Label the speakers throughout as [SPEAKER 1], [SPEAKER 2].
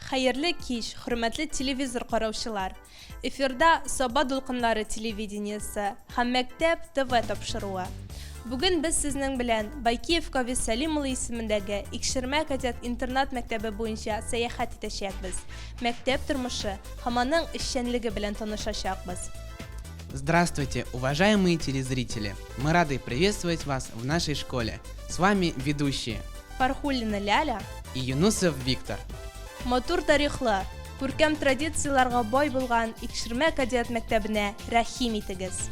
[SPEAKER 1] Хәерле кич, хөрмәтле телевизор караучылар. Эфирда Саба дулкыннары телевидениесе һәм Мәктәп ТВ тапшыруы. Бүген без сезнең белән Байкиев Кавис Сәлим улы исемендәге Икшермә кадет интернат мәктәбе буенча сәяхәт итәчәкбез. Мәктәп тормышы һәм аның эшчәнлеге белән танышачакбыз.
[SPEAKER 2] Здравствуйте, уважаемые телезрители! Мы рады приветствовать вас в нашей школе. С вами ведущие
[SPEAKER 1] Фархуллина Ляля
[SPEAKER 2] и Юнусов Виктор.
[SPEAKER 1] Матур тарихлы, күркәм традицияларга бай булган Икшермә кадет мәктәбенә рәхим итегез.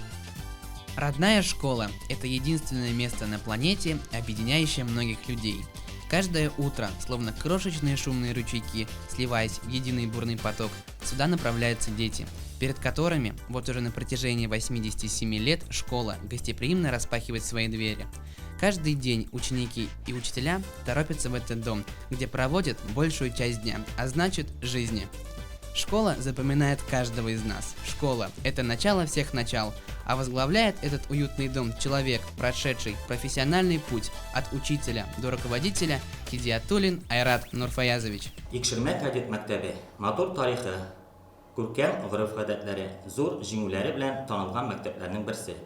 [SPEAKER 2] Родная школа – это единственное место на планете, объединяющее многих людей. Каждое утро, словно крошечные шумные ручейки, сливаясь в единый бурный поток, сюда направляются дети, перед которыми вот уже на протяжении 87 лет школа гостеприимно распахивает свои двери. Каждый день ученики и учителя торопятся в этот дом, где проводят большую часть дня, а значит жизни. Школа запоминает каждого из нас. Школа – это начало всех начал, а возглавляет этот уютный дом человек, прошедший профессиональный путь от учителя до руководителя Хидиятуллин Айрат Нурфаязович.
[SPEAKER 3] Икшермә кадет мәктәбе матур тарихы, күркәм гырыф-гадәтләре, зур җиңүләре белән танылган мәктәпләрнең берсе.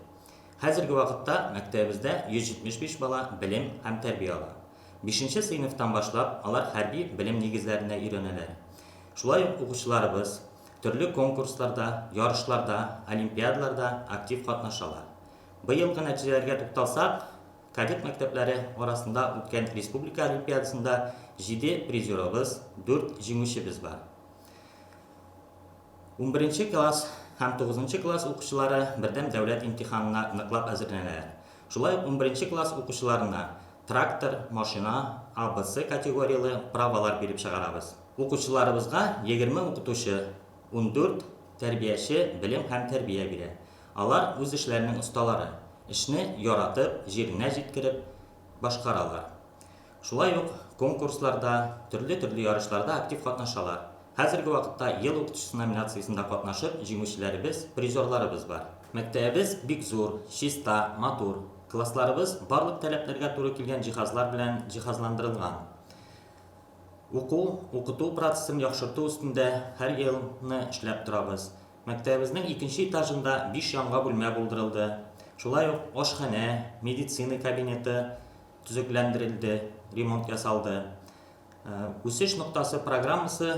[SPEAKER 3] Хәзерге вакытта мәктәбебездә 175 бала белем һәм тәрбия ала. 5нче сыйныфтан башлап алар хәрби белем нигезләренә өйрәнәләр. Шулай ук укучыларыбыз төрле конкурсларда, ярышларда, олимпиадаларда актив катнашалар. Быелгы нәтиҗәләргә тукталсак, кадет мәктәпләре арасында үткән республика олимпиадасында 7 призерыбыз, 4 җиңүчебез бар. 11нче класс һәм 9нчы класс укучылары бердәм дәүләт имтиханына ныклап әзерләнәләр. Шулай ук 11нче класс укучыларына трактор, машина, АБС категориялы правалар биреп чыгарабыз. Укучыларыбызга 20 укытучы, 14 тәрбияче белем һәм тәрбия бирә. Алар үз эшләренең осталары, эшне яратып, җиренә җиткереп башкаралар. Шулай ук конкурсларда, төрле ярышларда актив катнашалар. Хәзерге вакытта ел укытучысы номинациясендә катнашып, җиңүчеләребез, призерларыбыз бар. Мәктәбебез бик зур, чиста, матур. Классларыбыз барлык таләпләргә туры килгән җиһазлар белән җиһазландырылган. Укыту процессын яхшырту өстендә һәр елны эшләп торабыз. Мәктәбебезнең 2нче этажында 5 яңа бүлмә булдырылды. Шулай ук ашханә, медицина кабинеты төзекләндерелде, ремонт ясалды. Үсеш ноктасы программасы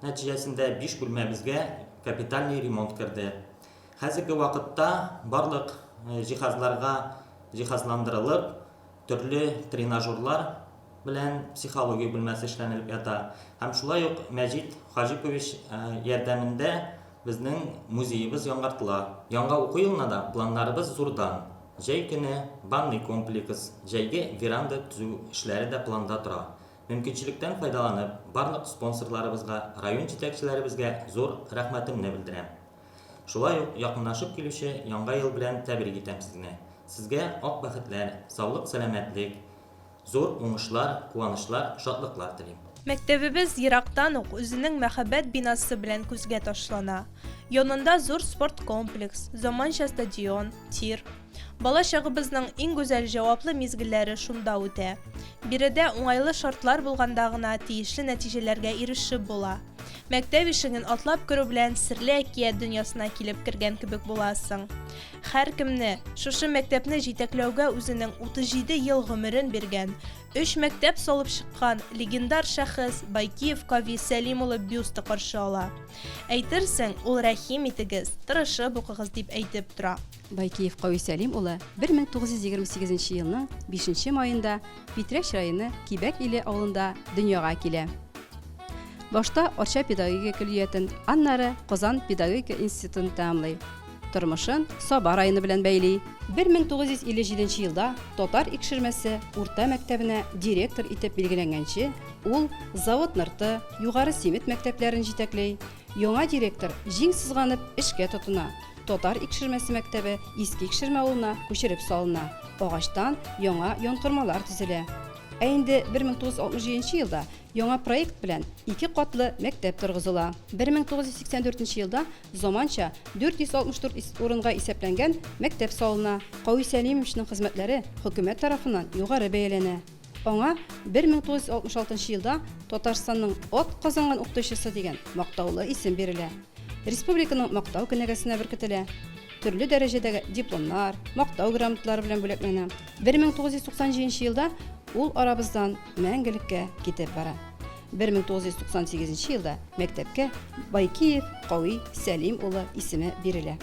[SPEAKER 3] нәтиҗәсендә 5 бүлмәбезгә капитальный ремонт керде. Хәзерге вакытта барлык җиһазларга җиһазландырылып, төрле тренажерлар белән психология бүлмәсе эшләнеп ята. Һәм шулай ук Мәҗит Хаҗипович ярдәмендә безнең музеебыз яңартыла. Яңа уку елына да планнарыбыз зурдан. Җәй көне банный комплекс, җәйге веранда төзү эшләре дә планда тора. Мөмкинчелектән файдаланып, барлык спонсорларыбызга, район җитәкчеләребезгә зур рәхмәтемне белдерәм. Шулай ук якынлашып килүче яңа ел белән тәбрик итәм сезне. Сезгә ак бәхетләр, саулык, сәламәтлек, зур уңышлар, куанышлар, шатлыклар телим.
[SPEAKER 1] Мәктәбебез ерактан ук үзенең мәхәббәт бинасы белән күзгә ташлана. Янында зур спорт комплекс, заманча стадион, тир. Бала чагыбызның иң гүзәл җаваплы мизгелләре шунда үтә. Биредә уңайлы шартлар булганда гына тиешле нәтиҗәләргә ирешеп була. Мәктәп ишеген атлап керү белән серле әкият дөньясына килеп кергән кебек буласың. Һәркемне шушы мәктәпне җитәкләүгә үзенең 37 ел гомерен биргән, 3 мәктәп салып чыккан легендар шәхес Байкиев Кавис Сәлим улы бюсты каршы ала. Әйтерсең, ул рәхим итегез, тырышып укыгыз дип әйтеп тора.
[SPEAKER 4] Байкиев Кавис Сәлим улы 1928 елның 5 майында Питрәч районы Кибәк иле авылында дөньяга килә. Башта Арча педагогика көллиятен, аннары Казан педагогика институтын тәмамлый. Тормышын Саба районы белән бәйли. 1957 елда Татар Икшермәсе урта мәктәбенә директор итеп билгеләнгәнче, ул завод нырты, югары симит мәктәпләрен җитәкләй. Яңа директор җиң сызганып эшкә тотына. Татар Икшермәсе мәктәбе Иске Икшермә авылына күчереп салына. Агачтан яңа янкырмалар төзелә. Ә инде 1967 елда яңа проект белән 2 катлы мәктәп торгызыла. 1984 елда заманча 464 урынга исәпләнгән мәктәп салына. Кавис Сәлимовичның хезмәтләре хөкүмәт тарафыннан югары бәяләнә. Аңа 1966 елда Татарстанның ат казанган укытучысы дигән мактаулы исем бирелә. Республиканың мактау кенәгәсенә беркетелә. Төрле дәрәҗәдәге дипломнар, мактау грамоталары белән бүләкләнә. 1997 елда ул арабыздан мәңгелеккә китеп бара. 1998 елда мәктәпкә Байкиев Кави Сәлим улы исеме бирелә.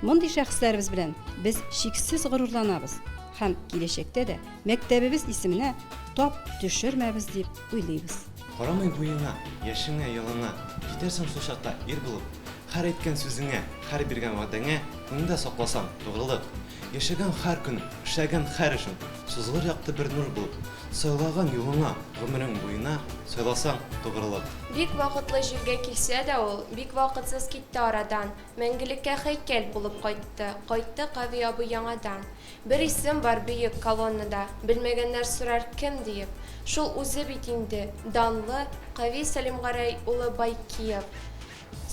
[SPEAKER 4] Мондый шәхесләребез белән без шиксез горурланабыз һәм киләчәктә дә мәктәбебез исеменә тап төшермәбез дип уйлыйбыз.
[SPEAKER 5] Карамый буеңа, яшеңә, ялыңа, китәрсең шул чакта ир булып, һәр әйткән сүзеңә, һәр биргән вәгъдәңә күңелдә сакласаң тугрылык. Яшәгән һәр көн, эшләгән һәр эшең сузылыр якты бер нур булып, сайлаган юлыңа, гомерең буена сайласаң тугрылык.
[SPEAKER 6] Бик вакытлы җиргә килсә дә ул, бик вакытсыз китте арадан. Мәңгелеккә һәйкәл булып кайтты. Кайтты Кави абый яңадан. Бер исем бар бөек колоннада, белмәгәннәр сорар кем диеп. Шул үзе бит инде, данлы Кави Сәлим Гәрәй улы Байкиев.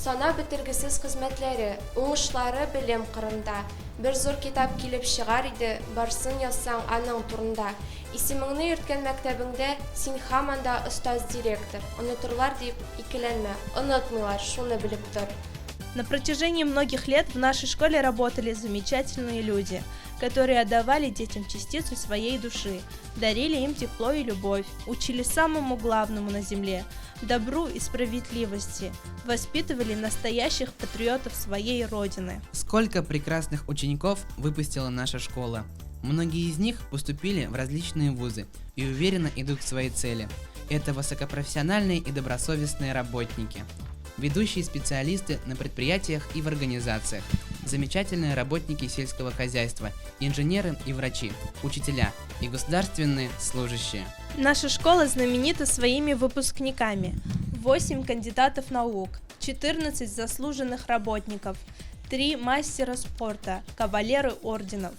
[SPEAKER 6] Сана бетергесез хезмәтләре, уңышлары белем кырында. Бер зур китап килеп чыгар иде, барсын язсаң аның турында. Исемеңне йөрткән мәктәбеңдә син һаман да остаз директор. Онытырлар дип икеләнмә, онытмыйлар, шуны белеп тор.
[SPEAKER 1] На протяжении многих лет в нашей школе работали замечательные люди, которые отдавали детям частицу своей души, дарили им тепло и любовь, учили самому главному на земле – добру и справедливости, воспитывали настоящих патриотов своей родины.
[SPEAKER 2] Сколько прекрасных учеников выпустила наша школа. Многие из них поступили в различные вузы и уверенно идут к своей цели. Это высокопрофессиональные и добросовестные работники, ведущие специалисты на предприятиях и в организациях, замечательные работники сельского хозяйства, инженеры и врачи, учителя и государственные служащие.
[SPEAKER 1] Наша школа знаменита своими выпускниками. 8 кандидатов наук, 14 заслуженных работников, 3 мастера спорта, кавалеры орденов.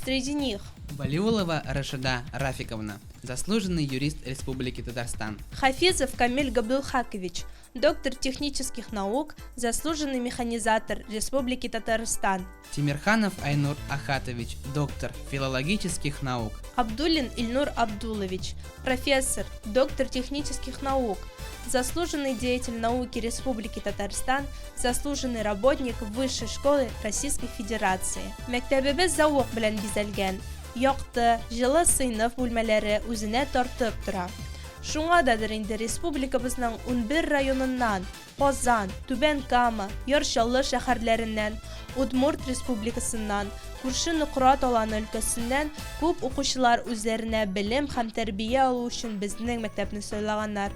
[SPEAKER 1] Среди них
[SPEAKER 2] Валиулова Рашида Рафиковна, заслуженный юрист Республики Татарстан.
[SPEAKER 1] Хафизов Камиль Габдулхакович, доктор технических наук, заслуженный механизатор Республики Татарстан.
[SPEAKER 2] Тимирханов Айнур Ахатович, доктор филологических наук.
[SPEAKER 1] Абдуллин Ильнур Абдулович, профессор, доктор технических наук, заслуженный деятель науки Республики Татарстан, заслуженный работник Высшей школы Российской Федерации. Мәктәбебез зауык белән бизәлгән, якты, җылы сыйныф бүлмәләре үзенә тартып тора. Шуңададыр инде республикабызның 11 районыннан, Казан, Түбән Кама, Яр-Чаллы шәһәрләреннән, Удмурт республикасыннан, күрше Нократ аланы өлкәсеннән күп укучылар үзләренә белем һәм тәрбия алу өчен безнең мәктәпне сайлаганнар.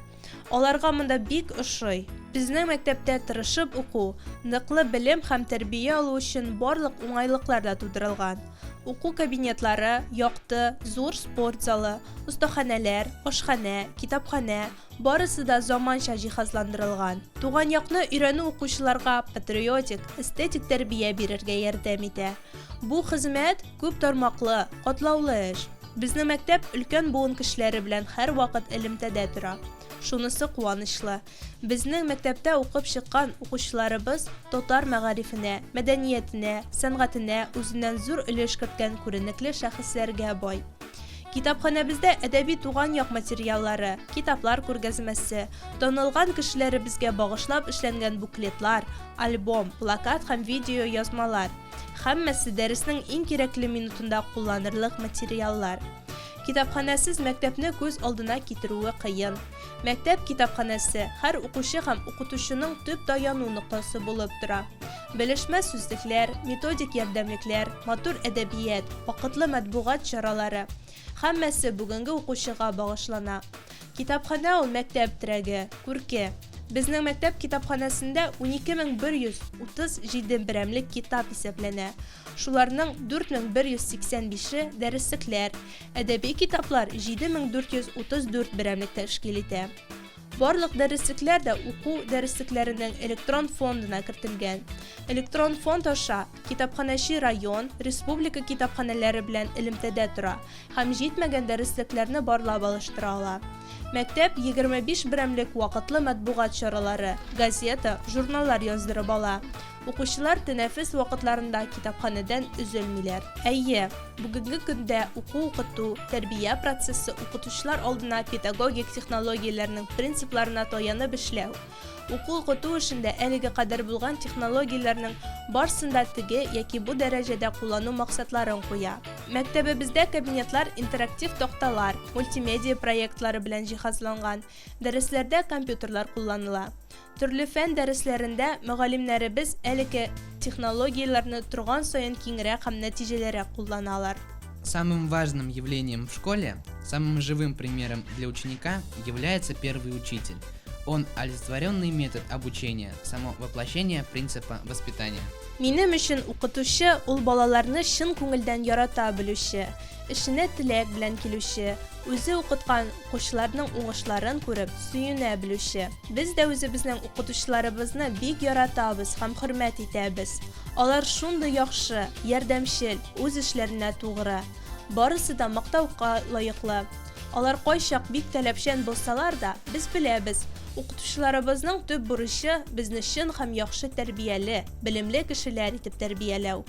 [SPEAKER 1] Аларга монда бик ошый. Безнең мәктәптә тырышып уку, ныклы белем һәм тәрбия алу өчен барлык уңайлыклар да тудырылган. Уку кабинетлары, якты, зур спорт залы, остаханәләр, ашханә, китапханә, барысы да заманча җиһазландырылган. Туган якны өйрәнү укучыларга патриотик, эстетик тәрбия бирергә ярдәм итә. Бу хезмәт күп тармаклы, катлаулы эш. Безнең мәктәп өлкән буын кешеләре белән һәр вакыт элемтәдә тора. Шунысы куанычлы. Безнең мәктәптә укып чыккан укучыларыбыз татар мәгарифенә, мәдәниятенә, сәнгатенә үзеннән зур өлеш керткән күренекле шәхесләргә бай. Китапханәбездә әдәби туган як материаллары, китаплар күргәзмәсе, танылган кешеләребезгә багышлап эшләнгән буклетлар, альбом, плакат һәм видео язмалар. Һәммәсе дәреснең иң кирәкле минутында кулланырлык материаллар. Китапханәсез мәктәпне күз алдына китерүе кыен. Мәктәп китапханәсе һәр укучы һәм укытучының төп таяну ноктасы булып тора. Белешмә сүзлекләр, методик ярдәмлекләр, матур әдәбият, вакытлы матбугат чаралары һәммәсе бүгенге укучыга багышлана. Китапханә ул мәктәп терәге, күрке. Безнең мәктәп китапханәсендә 12137 берәмлек китап исәпләнә. Шуларның 4185-е дәреслекләр, әдәби китаплар 7434 берәмлек тәшкил итә. Барлык дәреслекләр дә уку дәреслекләренең электрон фондына кертелгән. Электрон фонд аша китапханәче район, республика китапханәләре белән элемтәдә тора һәм җитмәгән дәреслекләрне барлап алыштыра ала. Мәктәп 25 берәмлек вакытлы матбугат чаралары, газета, журналлар яздырып ала. Укучылар тенәфес вакытларында китапханадан üzülмиләр. Әйе, бүгенге көндә уку-укыту, тәрбия процессы укытучылар алдына педагогик технологияләрнең принципларына таянып эшләү. Уку-укыту эшендә әлегә кадәр булган технологияләрнең барсында теге яки бу дәрәҗәдә куллану максатларын куя. Мәктәбебездә кабинетлар интерактив такталар, мультимедиа проектлары белән җиһазланган. Дәресләрдә компьютерлар кулланыла. Төрле фән дәресләрендә мөгаллимнәребез әлеге технологияләрне торган саен киңрәк һәм нәтиҗәләрәк кулланалар.
[SPEAKER 2] Самым важным явлением в школе, самым живым примером для ученика является первый учитель. Он олицетворенный метод обучения, само воплощение принципа воспитания.
[SPEAKER 1] Минем өчен укытучы ул балаларны чын күңелдән ярата белүче, эшенә теләк белән килүче, үзе укыткан укучыларның уңышларын күреп сөенә белүче. Без дә үзебезнең укытучыларыбызны бик яратабыз һәм хөрмәт итәбез. Алар шундый яхшы, ярдәмчел, үз эшләренә тугры. Барысы да мактауга лаеклы. Алар кайчак бик таләпчән булсалар да, без беләбез. Укытучыларыбызның төп бурычы безне чын һәм яхшы тәрбияле, белемле кешеләр итеп тәрбияләү.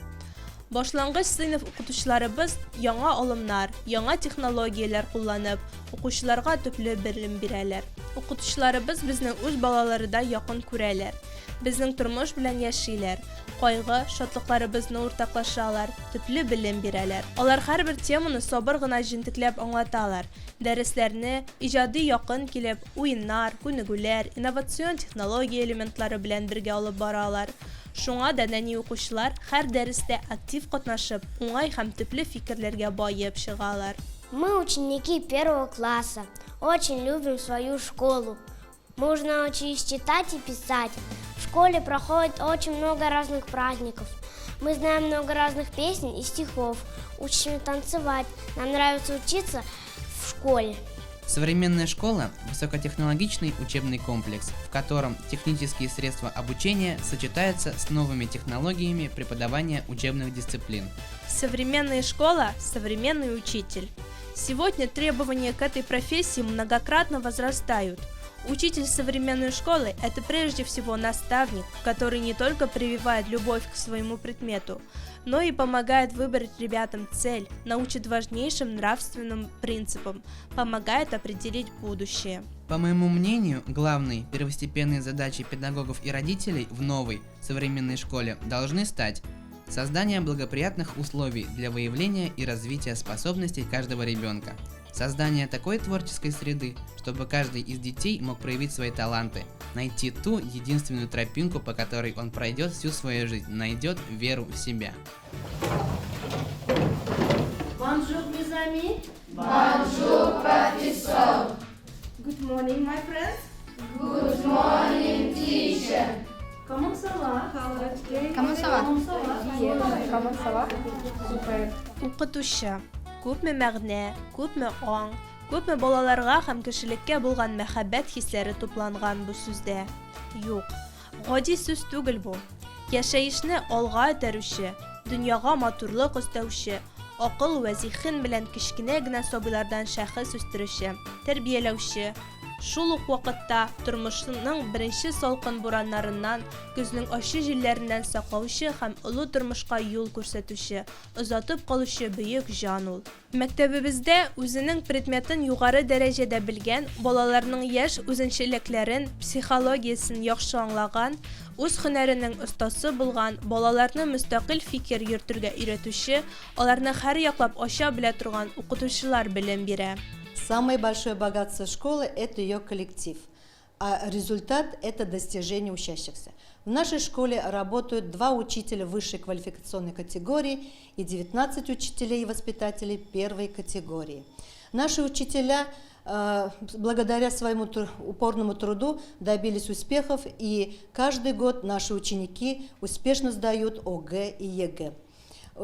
[SPEAKER 1] Башлангыч сыйныф укытучыларыбыз яңа алымнар, яңа технологияләр кулланып, укучыларга төпле белем бирәләр. Укытучыларыбыз безнең үз балаларыда якын күрәләр. Безнең тормыш белән яшиләр. Кайгы, шатлыкларыбызны уртаклашалар, төпле белем бирәләр. Алар һәрбер теманы сабыр гына җентекләп аңлаталар. Дәресләрне иҗади якын килеп, уеннар, күнегүләр, инновацион технология элементлары белән бергә алып баралар. Шуңа да нәни укучылар һәр дәрестә актив катнашып, уңай һәм төпле фикерләргә баеп чыгалар.
[SPEAKER 7] Мы ученики 1 класса, очень любим свою школу. Можно учить читать и писать. В школе проходит очень много разных праздников. Мы знаем много разных песен и стихов. Учим танцевать. Нам нравится учиться в школе.
[SPEAKER 2] Современная школа – высокотехнологичный учебный комплекс, в котором технические средства обучения сочетаются с новыми технологиями преподавания учебных дисциплин.
[SPEAKER 1] Современная школа – современный учитель. Сегодня требования к этой профессии многократно возрастают. Учитель современной школы – это прежде всего наставник, который не только прививает любовь к своему предмету, но и помогает выбрать ребятам цель, научит важнейшим нравственным принципам, помогает определить будущее.
[SPEAKER 2] По моему мнению, главной первостепенной задачей педагогов и родителей в новой современной школе должны стать создание благоприятных условий для выявления и развития способностей каждого ребенка, создание такой творческой среды, чтобы каждый из детей мог проявить свои таланты, найти ту единственную тропинку, по которой он пройдет всю свою жизнь, найдет веру в себя.
[SPEAKER 8] Bonjour mes amis.
[SPEAKER 9] Bonjour professeur.
[SPEAKER 8] Good morning my friends.
[SPEAKER 9] Good morning teacher.
[SPEAKER 8] Comment ça va?
[SPEAKER 4] Comment ça va?
[SPEAKER 8] Comment ça va? Super.
[SPEAKER 1] Укытучы. Күпме мәгънә, күпме аң, күпме балаларга һәм кешелеккә булган мәхәббәт хисләре тупланган бу сүздә. Юк, гади сүз түгел бу. Яшәешне алга этәрүче, дөньяга матурлык өстәүче, акыл вә зиһен белән кечкенә генә сабыйлардан шәхес үстерүче, тәрбияләүче. Шул ук вакытта тормышның беренче салкын бураннарыннан, көзнең ачы җилләреннән саклаучы һәм олы тормышка юл күрсәтүче, озатып калучы бөек җан ул. Мәктәбебездә үзенең предметын югары дәрәҗәдә белгән, балаларның яшь үзенчәлекләрен, психологиясын яхшы аңлаган, үз һөнәренең остасы булган, балаларны мөстәкыйль фикер йөртергә өйрәтүче, аларны һәр яклап ача белә торган укытучылар белем бирә.
[SPEAKER 10] Самое большое богатство школы – это ее коллектив, а результат – это достижение учащихся. В нашей школе работают 2 учителя высшей квалификационной категории и 19 учителей и воспитателей первой категории. Наши учителя благодаря своему упорному труду добились успехов, и каждый год наши ученики успешно сдают ОГЭ и ЕГЭ.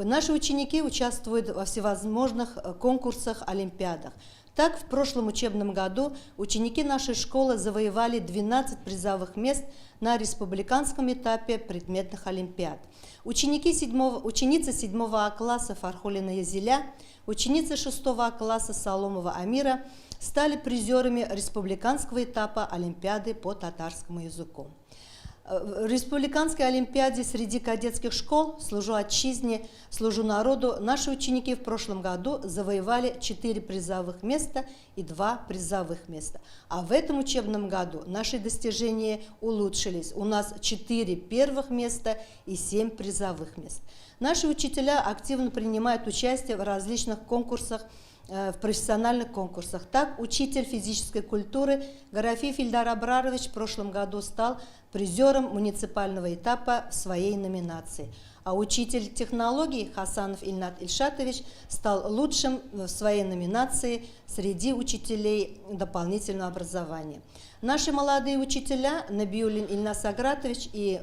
[SPEAKER 10] Наши ученики участвуют во всевозможных конкурсах, олимпиадах. Так, в прошлом учебном году ученики нашей школы завоевали 12 призовых мест на республиканском этапе предметных олимпиад. Ученица 7 класса Фархулина Язиля, ученица 6 класса Соломова Амира стали призерами республиканского этапа олимпиады по татарскому языку. В республиканской олимпиаде среди кадетских школ «Служу отчизне, служу народу» наши ученики в прошлом году завоевали 4 призовых места и 2 призовых места. А в этом учебном году наши достижения улучшились. У нас 4 первых места и 7 призовых мест. Наши учителя активно принимают участие в различных конкурсах, в профессиональных конкурсах. Так, учитель физической культуры Гарафиев Ильдар Абрарович в прошлом году стал призером муниципального этапа в своей номинации. А учитель технологий Хасанов Ильнат Ильшатович стал лучшим в своей номинации среди учителей дополнительного образования. Наши молодые учителя Набиуллин Ильнас Агратович и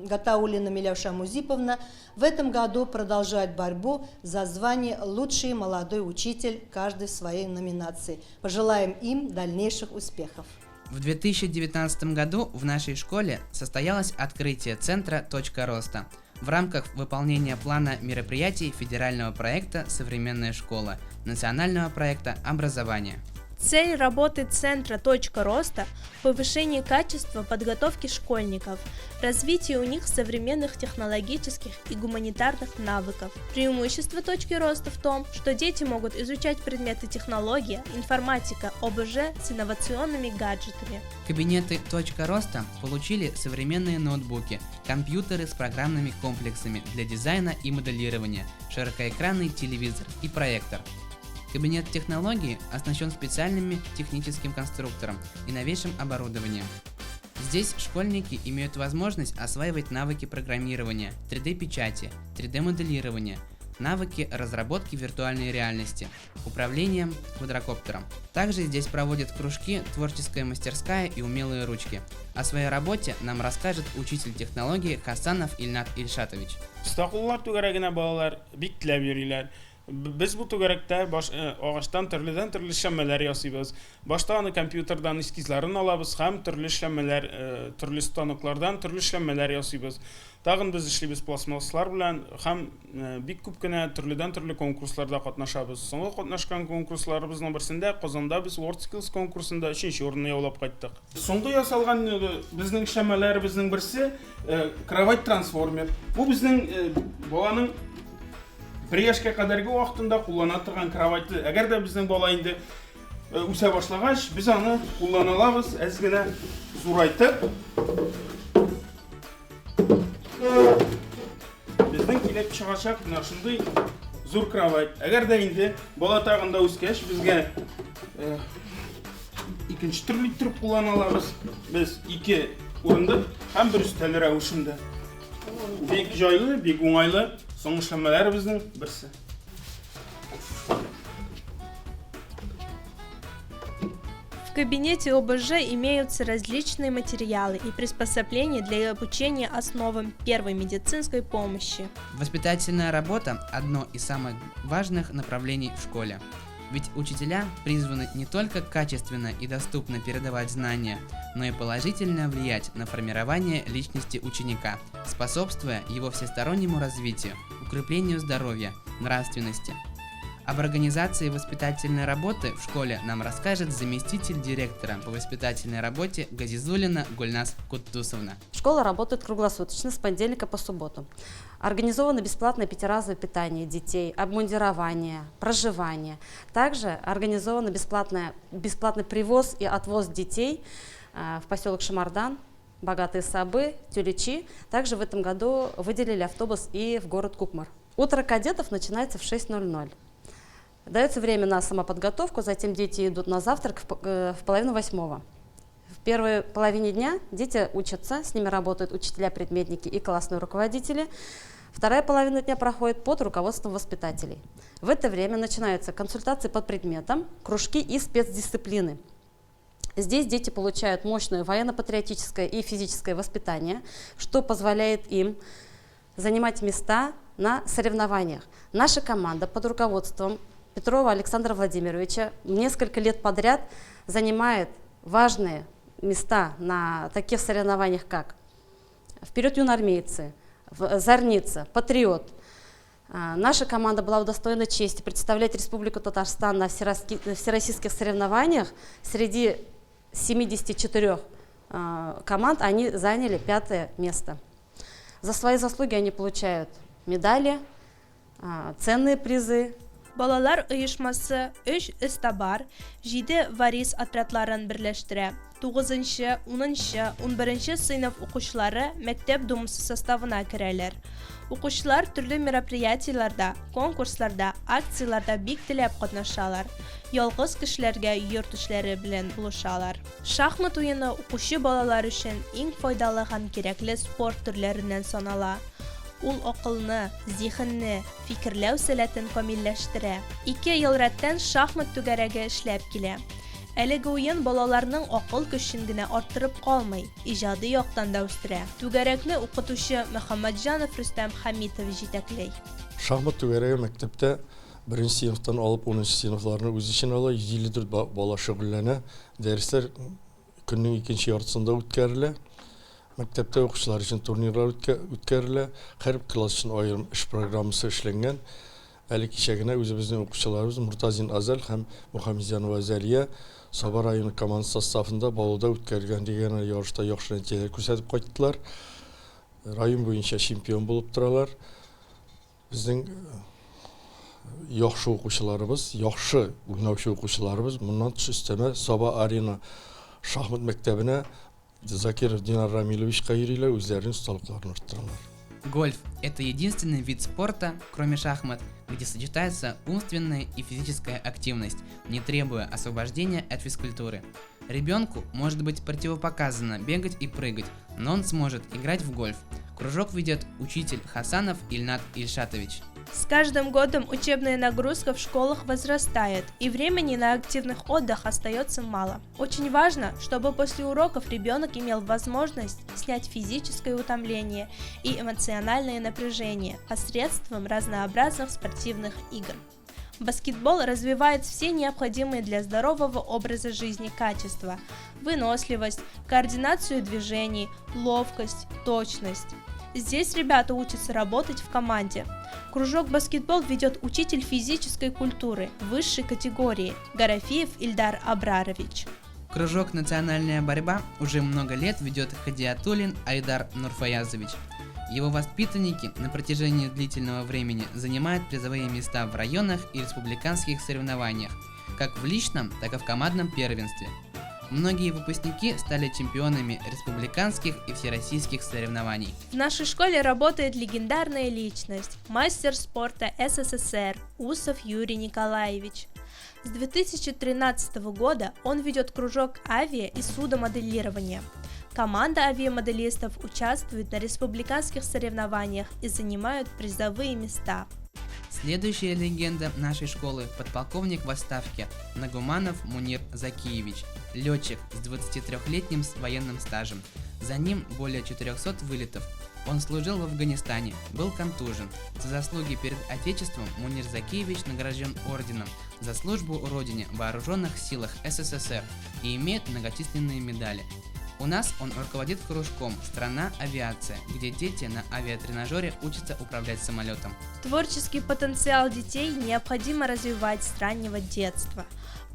[SPEAKER 10] Гатауллина Миляуша Музиповна в этом году продолжают борьбу за звание «Лучший молодой учитель» каждый в своей номинации. Пожелаем им дальнейших успехов.
[SPEAKER 2] В 2019 году в нашей школе состоялось открытие центра «Точка роста» в рамках выполнения плана мероприятий федерального проекта «Современная школа», национального проекта образования.
[SPEAKER 1] Цель работы Центра «Точка роста» – повышение качества подготовки школьников, развитие у них современных технологических и гуманитарных навыков. Преимущество «Точки роста» в том, что дети могут изучать предметы технология, информатика, ОБЖ с инновационными гаджетами.
[SPEAKER 2] Кабинеты «Точка роста» получили современные ноутбуки, компьютеры с программными комплексами для дизайна и моделирования, широкоэкранный телевизор и проектор. Кабинет технологии оснащен специальным техническим конструктором и новейшим оборудованием. Здесь школьники имеют возможность осваивать навыки программирования, 3D-печати, 3D-моделирования, навыки разработки виртуальной реальности, управлением квадрокоптером. Также здесь проводят кружки «Творческая мастерская» и «Умелые ручки». О своей работе нам расскажет учитель технологии Хасанов Ильнат Ильшатович.
[SPEAKER 11] Biz bu түгәрәктә агачтан төрле эшләмәләр ясыйбыз. Башта аны компьютердан эскизларын алабыз һәм төрле эшләмәләр, төрле станоклардан төрле эшләмәләр ясыйбыз. Тагын без эшлибез пластмассалар белән һәм бик күп кенә төрле конкурсларда катнашабыз. Соңгы катнашкан конкурсларыбызның берсендә Казанда без WorldSkills конкурсында 3нче урынны яулап кайттык. Соңгы ясалган безнең эшләмәләребезнең берсе кровать трансформер. Бу безнең баланың bir yaşka kadarki vaqtında kullana торган кроватьты. Әгәр дә безнең бала инде үсә башлагач, без аны куллана алабыз, әз генә зурайтып. Безнең килеп чыгачак менә шундый зур кровать. Әгәр дә инде бала тагында үскәч, безгә икенче төрле итеп куллана алабыз. Без 2 урындык һәм бер өстәл рәвешендә. Бик җайлы, бик уңайлы. В
[SPEAKER 1] кабинете ОБЖ имеются различные материалы и приспособления для обучения основам первой медицинской помощи.
[SPEAKER 2] Воспитательная работа – одно из самых важных направлений в школе. Ведь учителя призваны не только качественно и доступно передавать знания, но и положительно влиять на формирование личности ученика, способствуя его всестороннему развитию, укреплению здоровья, нравственности. Об организации воспитательной работы в школе нам расскажет заместитель директора по воспитательной работе Газизуллина Гульнас Куттусовна.
[SPEAKER 12] Школа работает круглосуточно с понедельника по субботу. Организовано бесплатное пятиразовое питание детей, обмундирование, проживание. Также организован бесплатный привоз и отвоз детей в поселок Шамардан, Богатые Сабы, Тюличи. Также в этом году выделили автобус и в город Кукмар. Утро кадетов начинается в 6:00. Дается время на самоподготовку, затем дети идут на завтрак в 7:30. В первой половине дня дети учатся, с ними работают учителя-предметники и классные руководители. Вторая половина дня проходит под руководством воспитателей. В это время начинаются консультации по предметам, кружки и спецдисциплины. Здесь дети получают мощное военно-патриотическое и физическое воспитание, что позволяет им занимать места на соревнованиях. Наша команда под руководством Петрова Александра Владимировича несколько лет подряд занимает важные места на таких соревнованиях, как «Вперед, юноармейцы», «Зорница», «Патриот». Наша команда была удостоена чести представлять Республику Татарстан на всероссийских соревнованиях среди 74 команд они заняли 5 место. За свои заслуги они получают медали, ценные призы.
[SPEAKER 1] Балалар оешмасы 3 эстабар, 7 варис отрядларын берләштерә. 9-10, 10, 11 сыйныф укучылары мәктәп думасы составына керәләр. Укучылар төрле мероприятиеларда, конкурсларда, акцияларда бик теләп катнашалар. Ялгыз кешеләргә йорт эшләре белән булышалар. Шахмат уены укучы балалар өчен иң файдалы һәм кирәкле спорт төрләреннән санала. Ул акылны, зиһенне, фикерләү сәләтен камилләштерә. 2 ел рәттән шахмат түгәрәге эшләп килә. Әлеге уен балаларның акыл көчен генә арттырып калмый, иҗади яктан да үстерә. Түгәрәкне укытучы Мөхәммәтҗанов Рөстәм Хәмитов җитәкләй.
[SPEAKER 13] Шахмат түгәрәге мәктәптә 1 сыйныфтан алып 10 сыйныфларны үз ичен ала, 154 бала шөгыльләнә. Дәресләр көннең 2нче яртысында үткәрелә. Мәктәптә укучылар өчен турнирлар үткәрелә. Һәр класс өчен аерым эш программасы эшләнгән. Әле кичә генә үзебезнең укучыларыбыз Муртазин Азал һәм Мөхәммәтҗанова Зәлия Саба районы команда составында Баулда үткәрелгән дигән ярышта яхшы нәтиҗәләр күрсәтеп кайттылар. Район буенча чемпион булып торалар. Безнең яхшы укучыларыбыз, яхшы уйнаучы укучыларыбыз моннан тыш өстәмә Саба арена шахмат мәктәбенә Закиров Динар Рамиловичка йөриләр, үзләренең осталыкларын арттыралар.
[SPEAKER 2] Гольф – это единственный вид спорта, кроме шахмат, где сочетается умственная и физическая активность, не требуя освобождения от физкультуры. Ребенку может быть противопоказано бегать и прыгать, но он сможет играть в гольф. Кружок ведет учитель Хасанов Ильнат Ильшатович.
[SPEAKER 1] С каждым годом учебная нагрузка в школах возрастает, и времени на активный отдых остается мало. Очень важно, чтобы после уроков ребенок имел возможность снять физическое утомление и эмоциональное напряжение посредством разнообразных спортивных игр. Баскетбол развивает все необходимые для здорового образа жизни качества: выносливость, координацию движений, ловкость, точность. Здесь ребята учатся работать в команде. Кружок баскетбол ведет учитель физической культуры высшей категории Гарафиев Ильдар Абрарович.
[SPEAKER 2] Кружок «Национальная борьба» уже много лет ведет Хадиатуллин Айдар Нурфаязович. Его воспитанники на протяжении длительного времени занимают призовые места в районах и республиканских соревнованиях, как в личном, так и в командном первенстве. Многие выпускники стали чемпионами республиканских и всероссийских соревнований.
[SPEAKER 1] В нашей школе работает легендарная личность, мастер спорта СССР Усов Юрий Николаевич. С 2013 года он ведет кружок авиа- и судомоделирования. Команда авиамоделистов участвует на республиканских соревнованиях и занимают призовые места.
[SPEAKER 2] Следующая легенда нашей школы – подполковник в отставке Нагуманов Мунир Закиевич, летчик с 23-летним военным стажем. За ним более 400 вылетов. Он служил в Афганистане, был контужен. За заслуги перед Отечеством Мунир Закиевич награжден орденом за службу Родине в Вооруженных силах СССР и имеет многочисленные медали. У нас он руководит кружком «Страна авиация», где дети на авиатренажере учатся управлять самолетом.
[SPEAKER 1] Творческий потенциал детей необходимо развивать с раннего детства.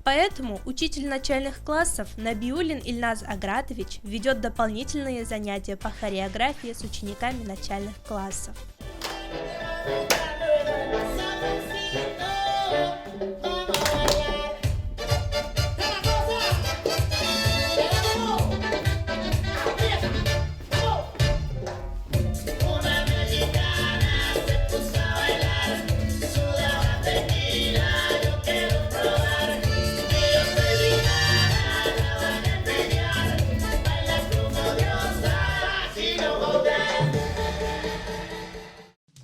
[SPEAKER 1] Поэтому учитель начальных классов Набиуллин Ильназ Агратович ведет дополнительные занятия по хореографии с учениками начальных классов.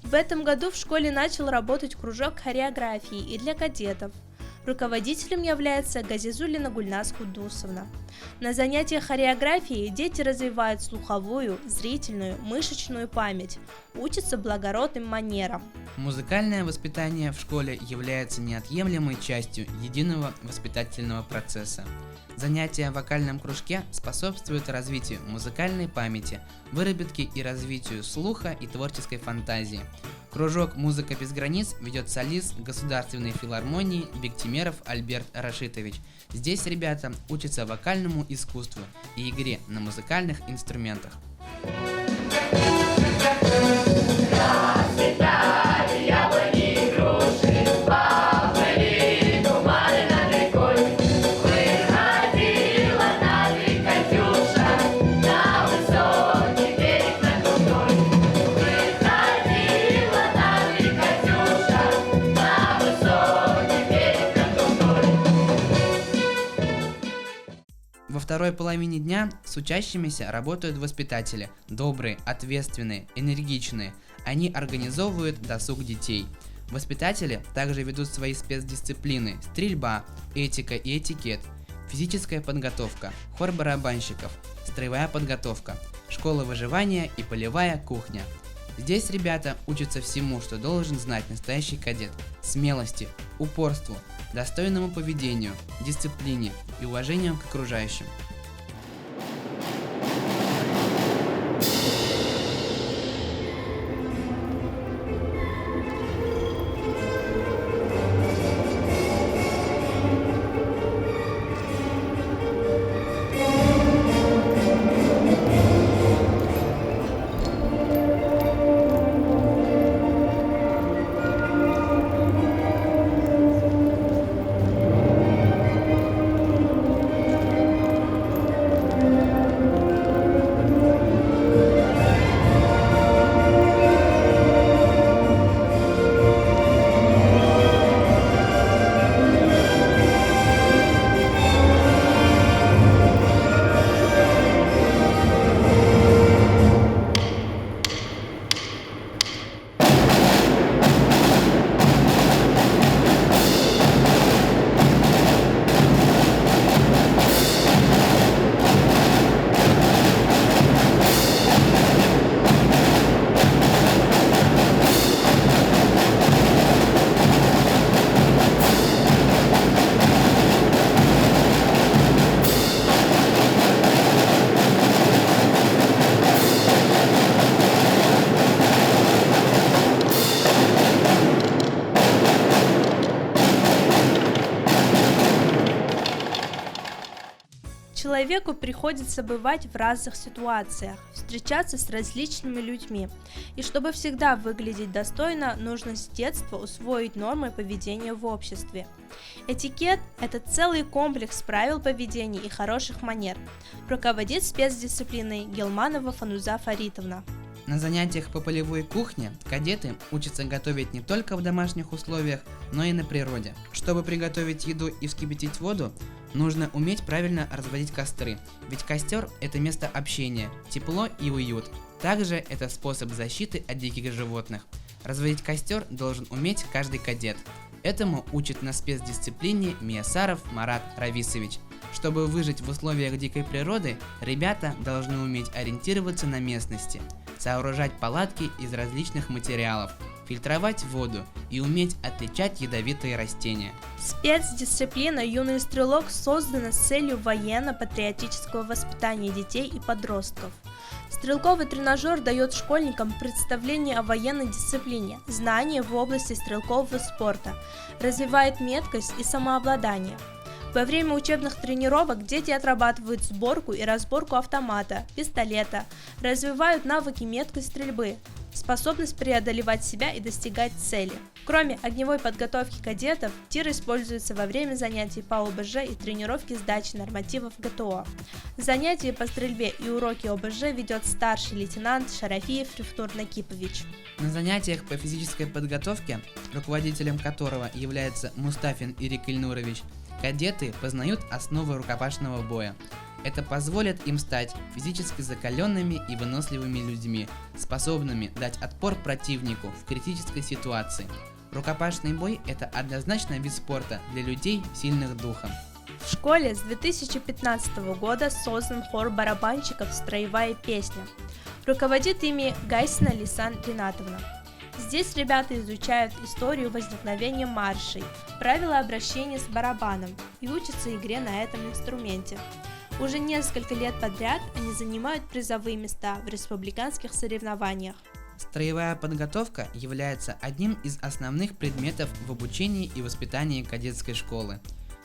[SPEAKER 1] В этом году в школе начал работать кружок хореографии и для кадетов. Руководителем является Газизуллина Гульназ Кудусовна. На занятиях хореографии дети развивают слуховую, зрительную, мышечную память, учатся благородным манерам.
[SPEAKER 2] Музыкальное воспитание в школе является неотъемлемой частью единого воспитательного процесса. Занятия в вокальном кружке способствуют развитию музыкальной памяти, выработке и развитию слуха и творческой фантазии. Кружок «Музыка без границ» ведет солист Государственной филармонии Бектимеров Альберт Рашитович. Здесь ребята учатся вокальному искусству и игре на музыкальных инструментах. Во второй половине дня с учащимися работают воспитатели, добрые, ответственные, энергичные. Они организовывают досуг детей. Воспитатели также ведут свои спецдисциплины: стрельба, этика и этикет, физическая подготовка, хор барабанщиков, строевая подготовка, школа выживания и полевая кухня. Здесь ребята учатся всему, что должен знать настоящий кадет: смелости, упорству, достойному поведению, дисциплине и уважению к окружающим.
[SPEAKER 1] Человеку приходится бывать в разных ситуациях, встречаться с различными людьми. И чтобы всегда выглядеть достойно, нужно с детства усвоить нормы поведения в обществе. Этикет – это целый комплекс правил поведения и хороших манер. Руководит спецдисциплиной Гелманова Фануза Фаритовна.
[SPEAKER 2] На занятиях по полевой кухне кадеты учатся готовить не только в домашних условиях, но и на природе. Чтобы приготовить еду и вскипятить воду, нужно уметь правильно разводить костры, ведь костер – это место общения, тепло и уют. Также это способ защиты от диких животных. Разводить костер должен уметь каждый кадет. Этому учит на спецдисциплине Миясаров Марат Рависович. Чтобы выжить в условиях дикой природы, ребята должны уметь ориентироваться на местности, сооружать палатки из различных материалов, фильтровать воду и уметь отличать ядовитые растения.
[SPEAKER 1] Спецдисциплина «Юный стрелок» создана с целью военно-патриотического воспитания детей и подростков. Стрелковый тренажер дает школьникам представление о военной дисциплине, знания в области стрелкового спорта, развивает меткость и самообладание. Во время учебных тренировок дети отрабатывают сборку и разборку автомата, пистолета, развивают навыки меткой стрельбы, способность преодолевать себя и достигать цели. Кроме огневой подготовки кадетов, тир используется во время занятий по ОБЖ и тренировки сдачи нормативов ГТО. Занятия по стрельбе и уроки ОБЖ ведет старший лейтенант Шарафиев Рифнур Накипович.
[SPEAKER 2] На занятиях по физической подготовке, руководителем которого является Мустафин Ирик Ильнурович, кадеты познают основы рукопашного боя. Это позволит им стать физически закаленными и выносливыми людьми, способными дать отпор противнику в критической ситуации. Рукопашный бой – это однозначно вид спорта для людей, сильных духом.
[SPEAKER 1] В школе с 2015 года создан хор барабанщиков «Строевая песня». Руководит ими Гайсина Лисан Ринатовна. Здесь ребята изучают историю возникновения маршей, правила обращения с барабаном и учатся игре на этом инструменте. Уже несколько лет подряд они занимают призовые места в республиканских соревнованиях.
[SPEAKER 2] С Строевая подготовка является одним из основных предметов в обучении и воспитании кадетской школы.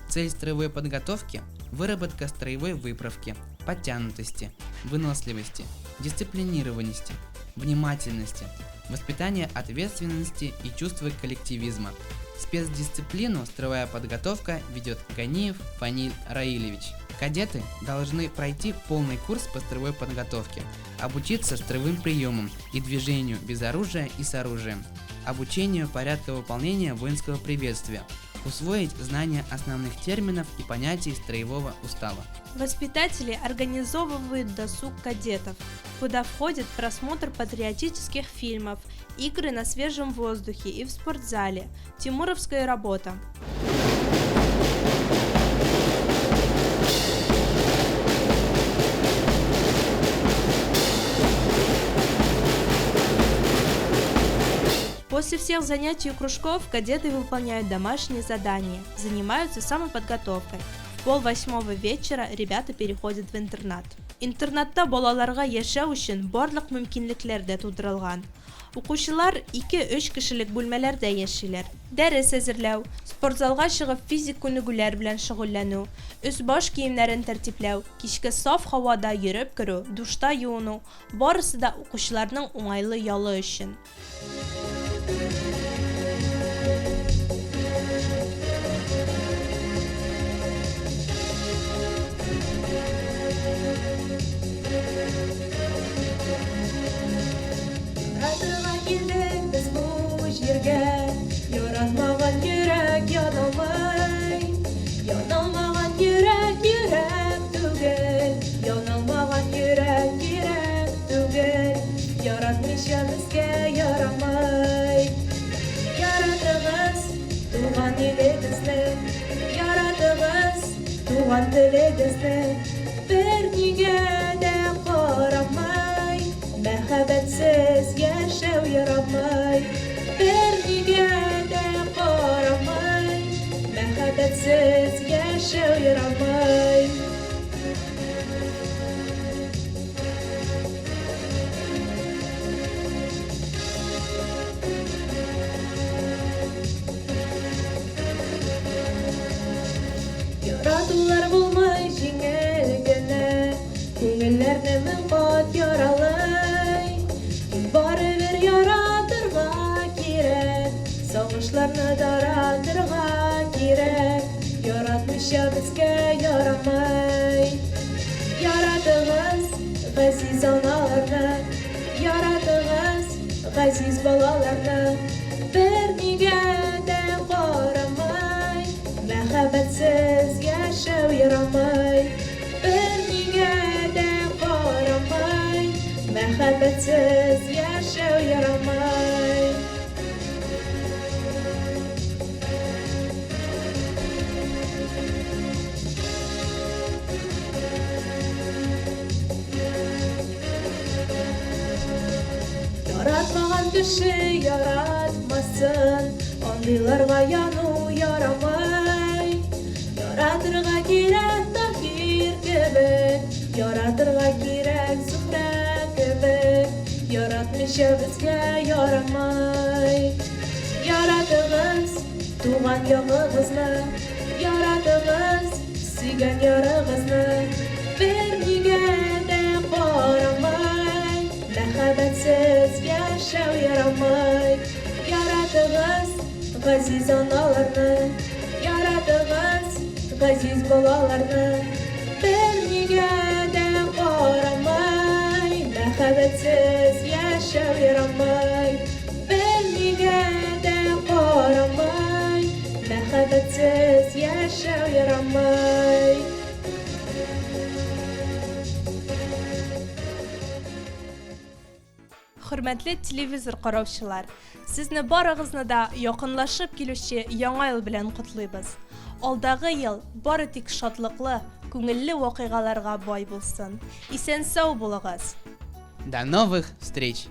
[SPEAKER 2] Цель строевой подготовки – выработка строевой выправки, подтянутости, выносливости, дисциплинированности, внимательности, воспитание ответственности и чувства коллективизма. Спецдисциплину строевая подготовка ведет Ганиев Фаниль Раилевич. Кадеты должны пройти полный курс по строевой подготовке, обучиться строевым приемам и движению без оружия и с оружием, обучению порядка выполнения воинского приветствия, усвоить знания основных терминов и понятий строевого устава.
[SPEAKER 1] Воспитатели организовывают досуг кадетов, куда входит просмотр патриотических фильмов, игры на свежем воздухе и в спортзале, тимуровская работа. После всех занятий и кружков кадеты выполняют домашние задания, занимаются самоподготовкой. В 7:30 вечера ребята переходят в интернат. Интернатта балаларга яшәү өчен барлык мөмкинлекләр дә тудырылган. Укучылар 2-3 кешелек бүлмәләрдә яшиләр. Дәрес әзерләү, спортзалга чыгып физик күнегүләр белән шөгыльләнү, өс-баш киемнәрен тәртипләү, кичке саф һавада йөреп керү, душта юыну – барысы да укучыларның уңайлы ялы өчен.
[SPEAKER 14] Яратмаган йөрәк янамый, янамаган йөрәк йөрәк түгел, янамаган йөрәк йөрәк түгел, яратмыйча безгә ярамый. Яратыгыз туган илегезне, яратыгыз туган телегезне, бер нигә дә карамый, мәхәббәтсез яшәү ярамый. Бер нигә дә карамый, мәхәббәтсез яшәү ярамый. Яратулар булмый җиңел генә, күңелләрне мең кат яралый. Барыбер яратырга сагышларны таратырга кирәк, яратмыйча безгә ярамый. Яратыгыз газиз аналарны, яратыгыз газиз балаларны, бер нигә дә карамый, мәхәббәтсез яшәү ярамый. Бер нигә дә карамый, мәхәббәтсез яшәү ярамый. Яратмаган кеше яратмасын, андыйларга яну ярамый. Яратырга кирәк Таһир кебек, яратырга кирәк Зөһрә кебек, яратмыйча безгә ярамый. Яратыгыз туган ягыгызны, яратыгыз сөйгән ярыгызны, бер нигә дә карамый, мәхәббәтсез яшәү ярамый. Яратыгыз газиз аналарны, яратыгыз газиз балаларны, бер нигә дә карамый, мәхәббәтсез яшәү ярамый. Бер нигә дә карамый, мәхәббәтсез яшәү ярамый.
[SPEAKER 1] Хөрмәтле телевизор караучылар, сезне барыгызны да якынлашып килүче яңа ел белән котлыйбыз. Алдагы ел бары тик шатлыклы, күңелле вакыйгаларга бай булсын. Исән-сау булыгыз.
[SPEAKER 2] До новых встреч!